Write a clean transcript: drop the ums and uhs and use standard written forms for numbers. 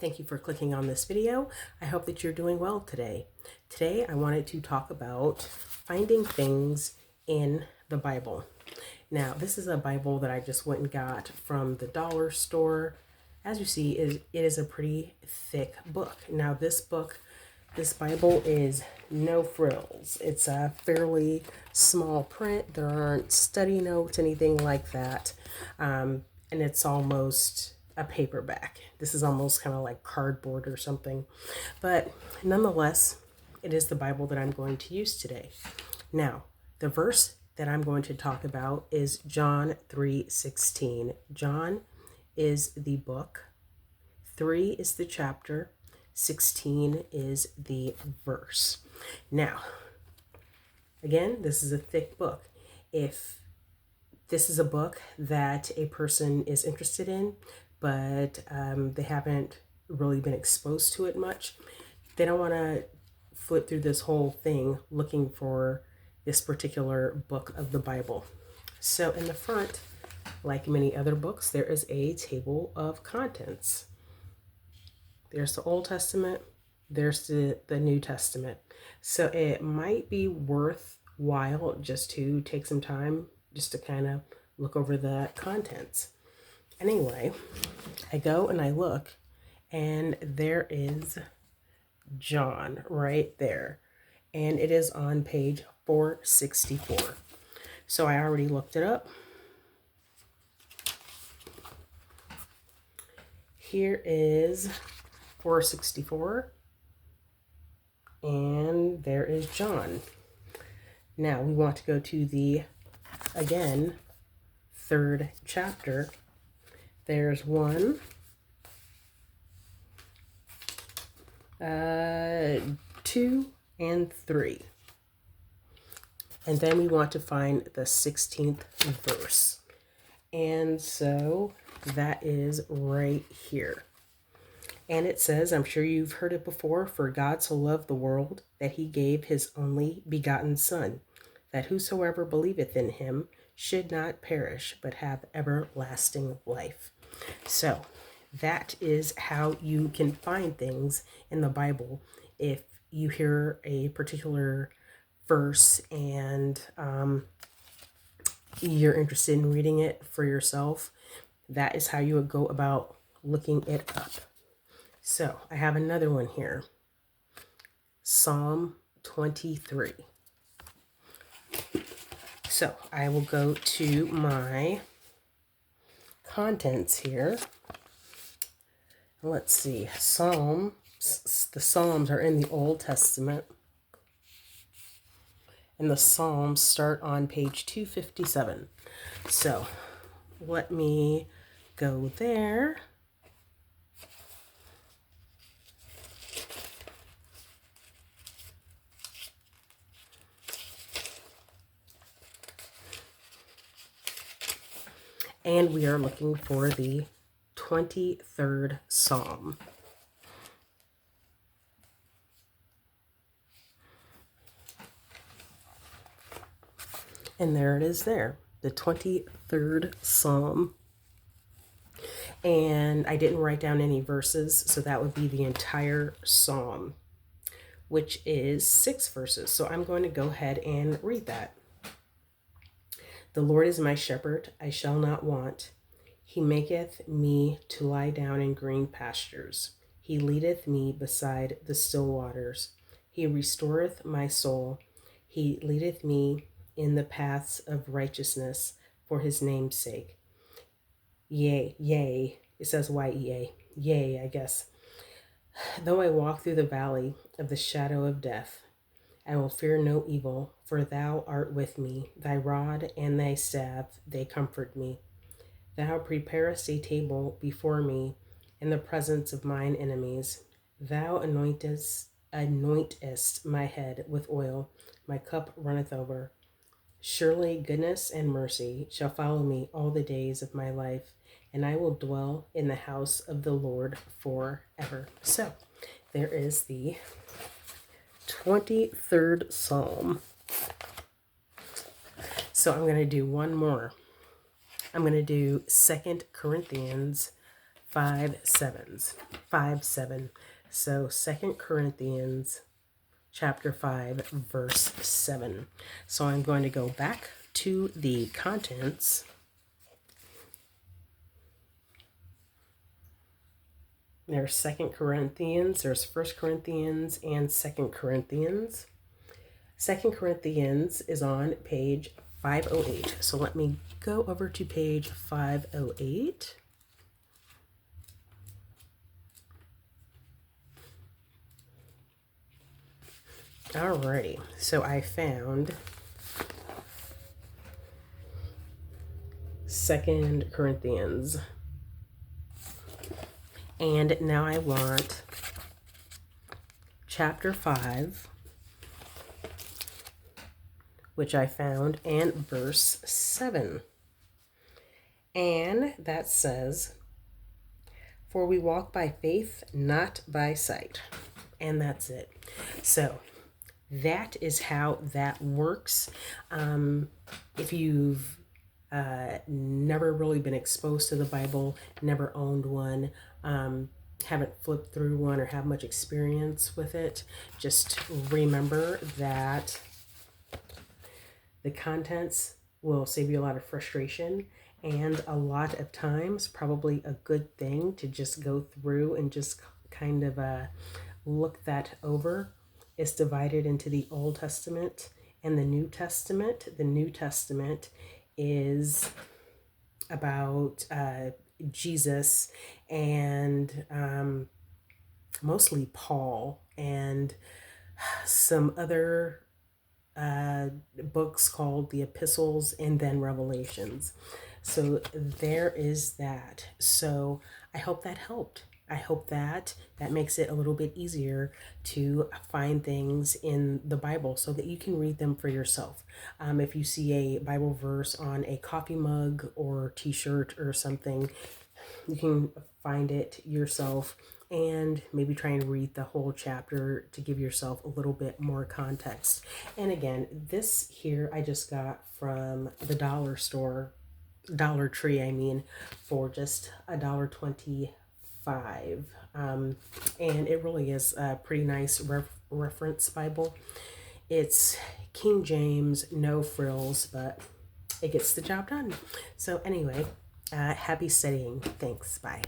Thank you for clicking on this video. I hope that you're doing well today. Today I wanted to talk about finding things in the Bible. Now, this is a Bible that I just went and got from the dollar store. As you see, it is a pretty thick book. Now, this Bible is no frills. It's a fairly small print. There aren't study notes, anything like that. And it's almost a paperback. This is almost kind of like cardboard or something. But nonetheless, it is the Bible that I'm going to use today. Now, the verse that I'm going to talk about is John 3:16. John is the book, 3 is the chapter, 16 is the verse. Now, again, this is a thick book. If this is a book that a person is interested in, but they haven't really been exposed to it much, they don't want to flip through this whole thing looking for this particular book of the Bible. So in the front, like many other books, there is a table of contents. There's the Old Testament, there's the New Testament. So it might be worthwhile just to take some time just to kind of look over the contents. Anyway, I go and I look, and there is John right there. And it is on page 464. So I already looked it up. Here is 464. And there is John. Now we want to go to the, again, third chapter. There's 1, 2, and 3. And then we want to find the 16th verse. And so that is right here. And it says, I'm sure you've heard it before, for God so loved the world that he gave his only begotten Son, that whosoever believeth in him should not perish, but have everlasting life. So that is how you can find things in the Bible. If you hear a particular verse and you're interested in reading it for yourself, that is how you would go about looking it up. So I have another one here. Psalm 23. So I will go to my contents here. Let's see. The Psalms are in the Old Testament. And the Psalms start on page 257. So let me go there. And we are looking for the 23rd Psalm. And there it is there, the 23rd Psalm. And I didn't write down any verses, so that would be the entire Psalm, which is 6 verses. So I'm going to go ahead and read that. The Lord is my shepherd, I shall not want. He maketh me to lie down in green pastures. He leadeth me beside the still waters. He restoreth my soul. He leadeth me in the paths of righteousness for his name's sake. Yea, it says Y-E-A. Yea, I guess. Though I walk through the valley of the shadow of death, I will fear no evil, for thou art with me. Thy rod and thy staff, they comfort me. Thou preparest a table before me in the presence of mine enemies. Thou anointest my head with oil. My cup runneth over. Surely goodness and mercy shall follow me all the days of my life, and I will dwell in the house of the Lord forever. So there is the 23rd Psalm. So I'm going to do one more. I'm going to do 2 Corinthians 5 7. So 2 Corinthians chapter 5, verse 7. So I'm going to go back to the contents. There's 2 Corinthians, there's 1 Corinthians, and 2 Corinthians. 2 Corinthians is on page 508. So let me go over to page 508. Alrighty, so I found 2 Corinthians. And now I want chapter 5, which I found, and verse 7. And that says, "For we walk by faith, not by sight." And that's it. So that is how that works. If you've never really been exposed to the Bible, never owned one, haven't flipped through one or have much experience with it, just remember that the contents will save you a lot of frustration, and a lot of times probably a good thing to just go through and just kind of look that over. It's divided into the Old Testament and the New Testament. The New Testament is about Jesus and mostly Paul and some other books called the epistles and then Revelations. So there is that. So I hope that helped. I hope that makes it a little bit easier to find things in the Bible so that you can read them for yourself. If you see a Bible verse on a coffee mug or t-shirt or something, you can find it yourself and maybe try and read the whole chapter to give yourself a little bit more context. And again, this here I just got from the dollar store, Dollar Tree, I mean, for just $1.25. And it really is a pretty nice reference Bible. It's King James, no frills, but it gets the job done. So anyway, happy studying. Thanks. Bye.